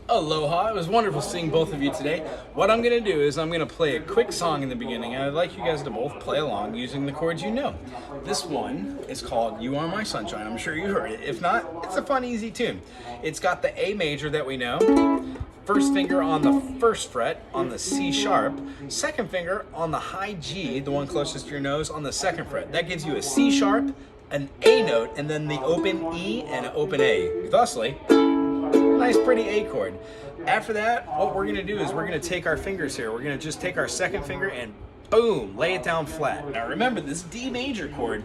Aloha, it was wonderful seeing both of you today. What I'm going to do is I'm going to play a quick song in the beginning, and I'd like you guys to both play along using the chords you know. This one is called You Are My Sunshine. I'm sure you heard it. If not, it's a fun, easy tune. It's got the A major that we know, first finger on the first fret on the C sharp, second finger on the high G, the one closest to your nose, on the second fret. That gives you a C sharp, an A note, and then the open E and an open A. Thusly, nice pretty A chord. After that, what we're gonna do is we're gonna take our fingers here. We're gonna just take our second finger and boom, lay it down flat. Now remember, this D major chord,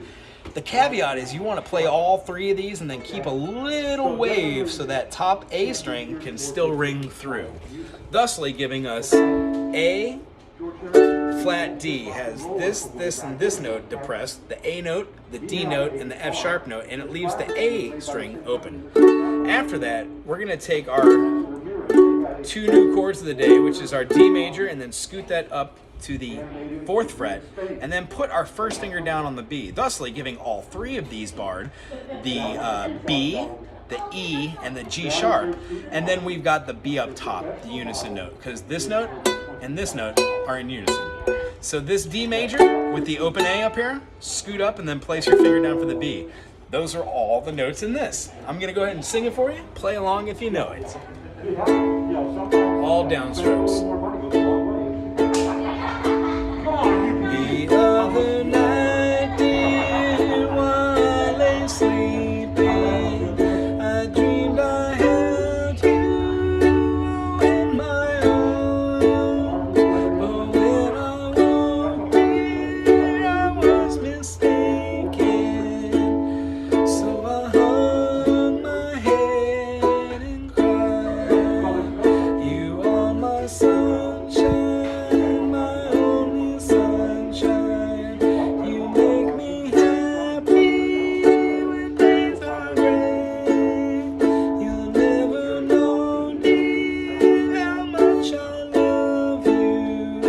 the caveat is you wanna play all three of these and then keep a little wave so that top A string can still ring through. Thusly giving us A, flat D has this, and this note depressed, the A note, the D note, and the F sharp note, and it leaves the A string open. After that, we're gonna take our two new chords of the day, which is our D major, and then scoot that up to the fourth fret, and then put our first finger down on the B, thusly giving all three of these barred, the B, the E, and the G sharp, and then we've got the B up top, the unison note, because this note and this note are in unison. So this D major with the open A up here, scoot up and then place your finger down for the B. Those are all the notes in this. I'm gonna go ahead and sing it for you. Play along if you know it. All downstrokes. The other night, dear, while I lay sleeping, I dreamed I held you in my arms. But when I woke, dear, I was mistaken. So I hung my head and cried. You are my sunshine, my only sunshine. You make me happy when days are gray. You'll never know, dear, how much I love you.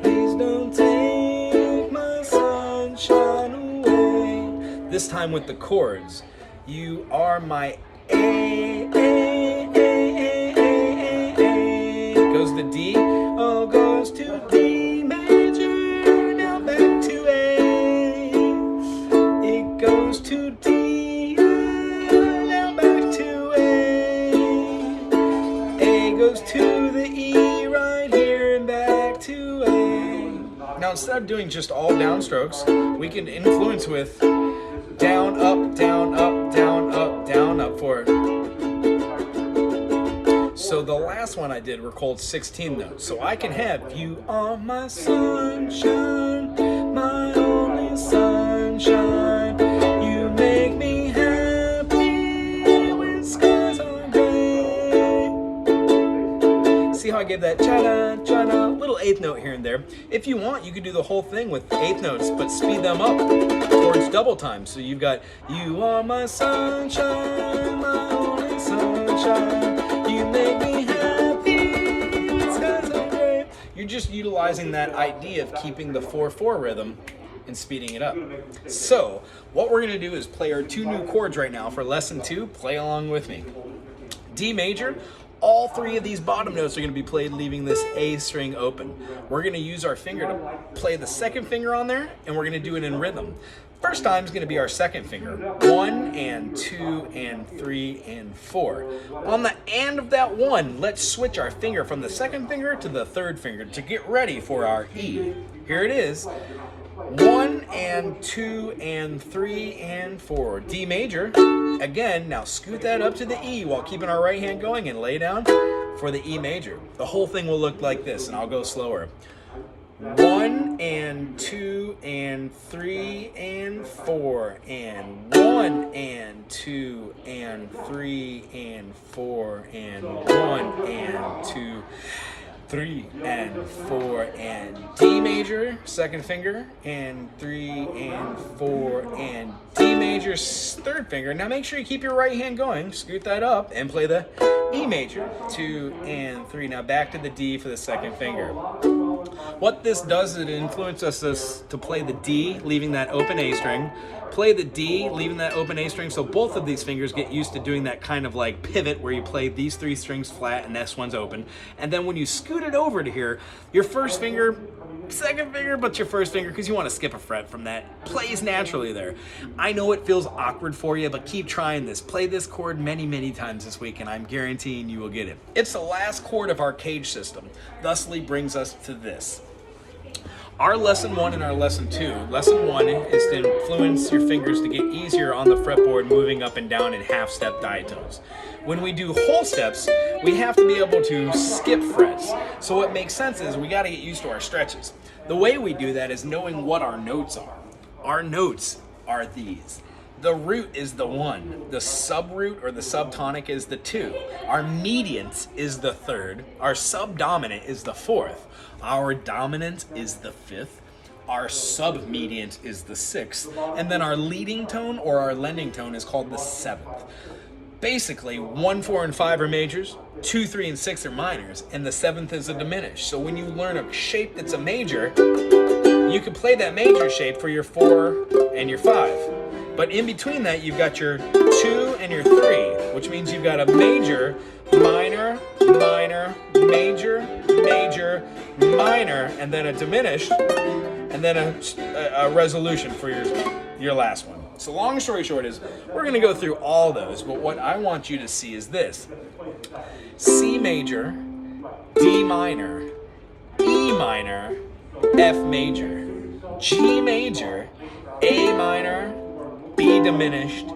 Please don't take my sunshine away. This time with the chords. You are my A, goes to D, oh, goes to D major, now back to A. It goes to D, now back to A. A goes to the E right here and back to A. Now instead of doing just all downstrokes, we can influence with down, up, down, up, down, up, down, up for. So the last one I did were called 16 notes. So I can have you are my sunshine, my only sunshine. You make me happy when skies are gray. See how I gave that cha-da, cha-da, little eighth note here and there. If you want, you could do the whole thing with eighth notes, but speed them up towards double time. So you've got you are my sunshine, my only sunshine. You make me happy when skies are gray. You're just utilizing that idea of keeping the 4/4 rhythm and speeding it up. So what we're gonna do is play our two new chords right now for lesson 2. Play along with me. D major. All three of these bottom notes are going to be played leaving this A string open. We're going to use our finger to play the second finger on there, and we're going to do it in rhythm. First time is going to be our second finger. 1 and 2 and 3 and 4. On the end of that 1, let's switch our finger from the second finger to the third finger to get ready for our E. Here it is. 1 and 2 and 3 and 4. D major. Again, now scoot that up to the E while keeping our right hand going and lay down for the E major. The whole thing will look like this, and I'll go slower. 1 and 2 and 3 and 4 and 1 and 2 and 3 and 4 and 1 and 2 3 and 4 and D major, second finger, and 3 and 4 and D major, third finger. Now make sure you keep your right hand going, scoot that up, and play the E major, 2 and 3. Now back to the D for the second finger. What this does is it influences us to play the D, leaving that open A string, Play the D, leaving that open A string, so both of these fingers get used to doing that kind of like pivot where you play these 3 strings flat and this one's open. And then when you scoot it over to here, your first finger, second finger, but your first finger, because you want to skip a fret from that, plays naturally there. I know it feels awkward for you, but keep trying this. Play this chord many, many times this week, and I'm guaranteeing you will get it. It's the last chord of our cage system, thusly brings us to this. Our lesson 1 and our lesson 2. Lesson 1 is to influence your fingers to get easier on the fretboard, moving up and down in half-step diatones. When we do whole steps, we have to be able to skip frets. So what makes sense is we got to get used to our stretches. The way we do that is knowing what our notes are. Our notes are these. The root is the 1, the subroot or the subtonic is the 2, our mediant is the 3rd, our subdominant is the 4th, our dominant is the 5th, our submediant is the 6th, and then our leading tone or our lending tone is called the 7th. Basically, 1, 4, and 5 are majors, 2, 3, and 6 are minors, and the 7th is a diminished. So when you learn a shape that's a major, you can play that major shape for your 4 and your 5. But in between that, you've got your 2 and your 3, which means you've got a major, minor, minor, major, major, minor, and then a diminished, and then a resolution for your last one. So long story short is, we're going to go through all those, but what I want you to see is this. C major, D minor, E minor, F major, G major, A minor, B diminished,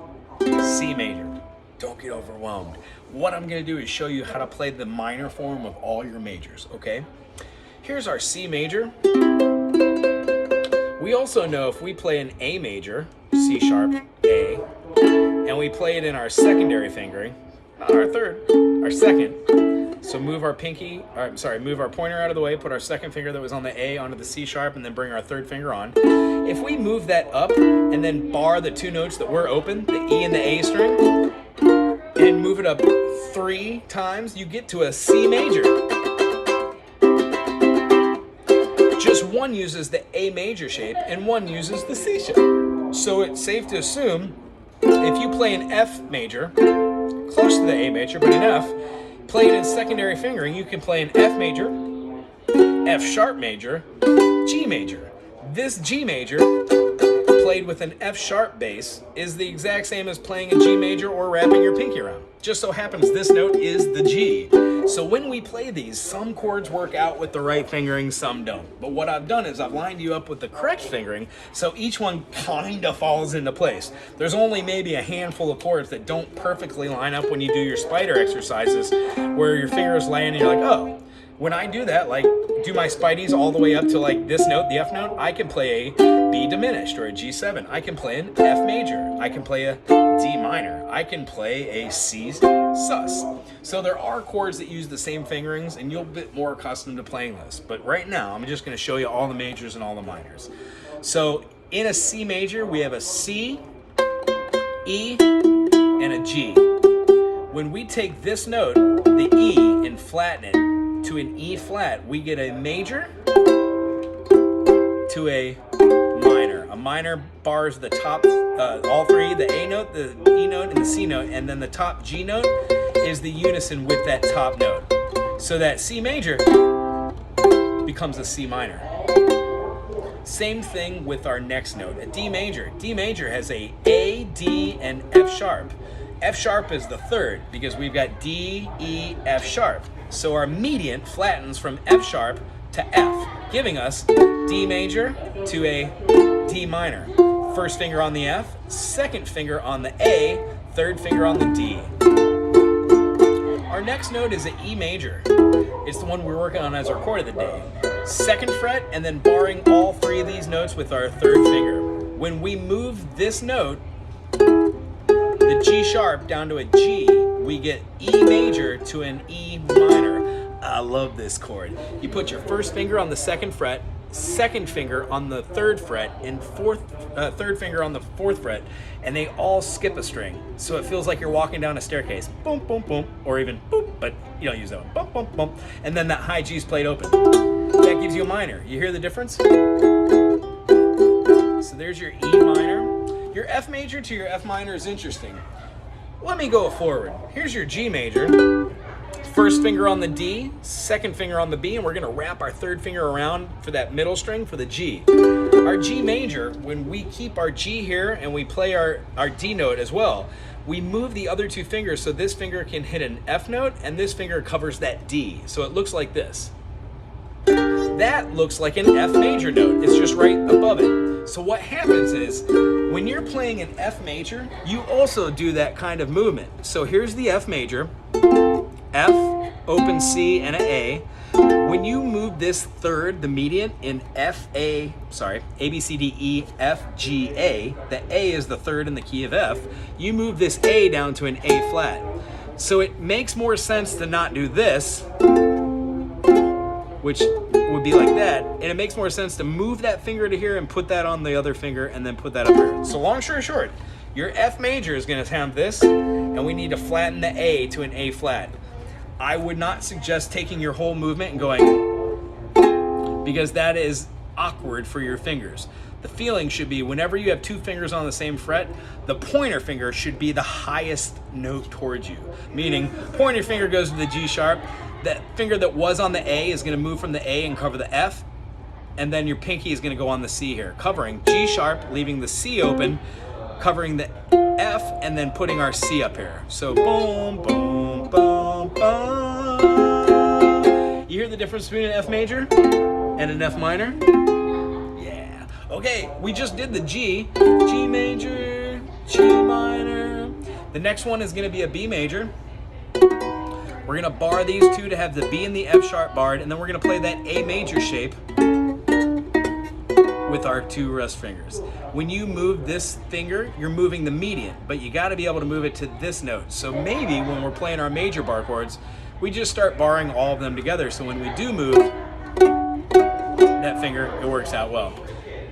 C major. Don't get overwhelmed. What I'm going to do is show you how to play the minor form of all your majors, okay? Here's our C major. We also know if we play an A major, C sharp, A, and we play it in our secondary fingering, not our third, our second. So move our move our pointer out of the way, put our second finger that was on the A onto the C sharp, and then bring our third finger on. If we move that up and then bar the 2 notes that were open, the E and the A string, and move it up 3 times, you get to a C major. Just one uses the A major shape and one uses the C shape. So it's safe to assume if you play an F major, close to the A major, but an F, play it in secondary fingering, you can play an F major, F sharp major, G major. This G major, played with an F sharp bass, is the exact same as playing a G major or wrapping your pinky around. Just so happens this note is the G. So when we play these, some chords work out with the right fingering, some don't. But what I've done is I've lined you up with the correct fingering, so each one kind of falls into place. There's only maybe a handful of chords that don't perfectly line up when you do your spider exercises, where your fingers land and you're like, oh, when I do that, like do my spideys all the way up to like this note, the F note, I can play a B diminished or a G7. I can play an F major. I can play a D minor. I can play a C sus. So there are chords that use the same fingerings, and you'll get more accustomed to playing this. But right now, I'm just going to show you all the majors and all the minors. So in a C major, we have a C, E, and a G. When we take this note, the E, and flatten it to an E flat, we get a major to a minor. A minor bars the top, all 3, the A note, the E note, and the C note, and then the top G note is the unison with that top note. So that C major becomes a C minor. Same thing with our next note, a D major. D major has a A, D, and F sharp. F sharp is the 3rd because we've got D, E, F sharp. So our mediant flattens from F sharp to F, giving us D major to a D minor. First finger on the F, second finger on the A, third finger on the D. Our next note is an E major. It's the one we're working on as our chord of the day. Second fret, and then barring all 3 of these notes with our third finger. When we move this note, the G sharp down to a G, we get E major to an E minor. I love this chord. You put your first finger on the second fret, second finger on the third fret, and third finger on the 4th fret, and they all skip a string. So it feels like you're walking down a staircase. Boom, boom, boom, or even boop, but you don't use that one. Boom, boom, boom. And then that high G's played open. That gives you a minor. You hear the difference? So there's your E minor. Your F major to your F minor is interesting. Let me go forward. Here's your G major. First finger on the D, second finger on the B, and we're gonna wrap our third finger around for that middle string for the G. Our G major, when we keep our G here and we play our D note as well, we move the other two fingers so this finger can hit an F note and this finger covers that D. So it looks like this. That looks like an F major note. It's just right above it. So what happens is, when you're playing an F major, you also do that kind of movement. So here's the F major, F, open C, and an A. When you move this third, the median, in A, B, C, D, E, F, G, A, the A is the third in the key of F, you move this A down to an A flat. So it makes more sense to not do this, which would be like that, and it makes more sense to move that finger to here and put that on the other finger and then put that up here. So long story short, your F major is going to have this, and we need to flatten the A to an A flat. I would not suggest taking your whole movement and going, because that is awkward for your fingers. The feeling should be whenever you have two fingers on the same fret, the pointer finger should be the highest note towards you. Meaning, pointer finger goes to the G sharp, that finger that was on the A is going to move from the A and cover the F, and then your pinky is going to go on the C here, covering G sharp, leaving the C open, covering the F, and then putting our C up here. So boom, boom, boom, boom. You hear the difference between an F major and an F minor? Yeah. Okay, we just did the G. G major, G minor. The next one is going to be a B major. We're gonna bar these two to have the B and the F sharp barred, and then we're gonna play that A major shape with our two rest fingers. When you move this finger, you're moving the median, but you gotta be able to move it to this note. So maybe when we're playing our major bar chords, we just start barring all of them together, so when we do move that finger, it works out well.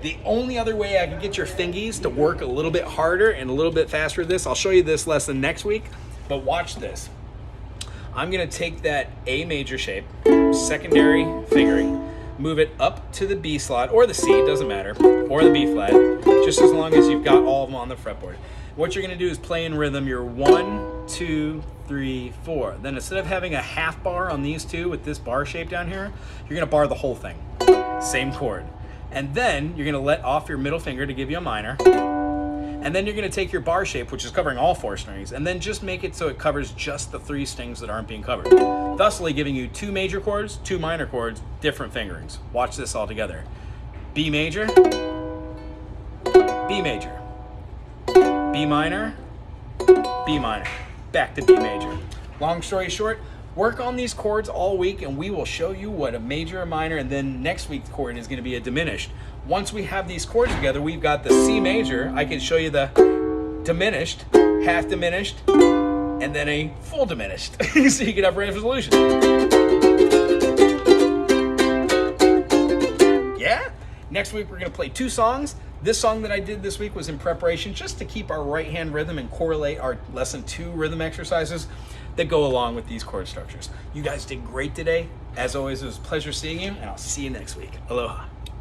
The only other way I can get your fingies to work a little bit harder and a little bit faster with this, I'll show you this lesson next week, but watch this. I'm gonna take that A major shape, secondary fingering, move it up to the B slot, or the C, doesn't matter, or the B flat, just as long as you've got all of them on the fretboard. What you're gonna do is play in rhythm your 1, 2, 3, 4. Then instead of having a half bar on these two with this bar shape down here, you're gonna bar the whole thing, same chord. And then you're gonna let off your middle finger to give you a minor. And then you're gonna take your bar shape, which is covering all 4 strings, and then just make it so it covers just the 3 strings that aren't being covered. Thusly giving you 2 major chords, 2 minor chords, different fingerings. Watch this all together. B major, B major, B minor, B minor, back to B major. Long story short, work on these chords all week and we will show you what a major, a minor, and then next week's chord is gonna be a diminished. Once we have these chords together, we've got the C major. I can show you the diminished, half diminished, and then a full diminished. So you can have resolution. Yeah? Next week we're gonna play 2 songs. This song that I did this week was in preparation just to keep our right hand rhythm and correlate our lesson 2 rhythm exercises that go along with these chord structures. You guys did great today. As always, it was a pleasure seeing you, and I'll see you next week. Aloha.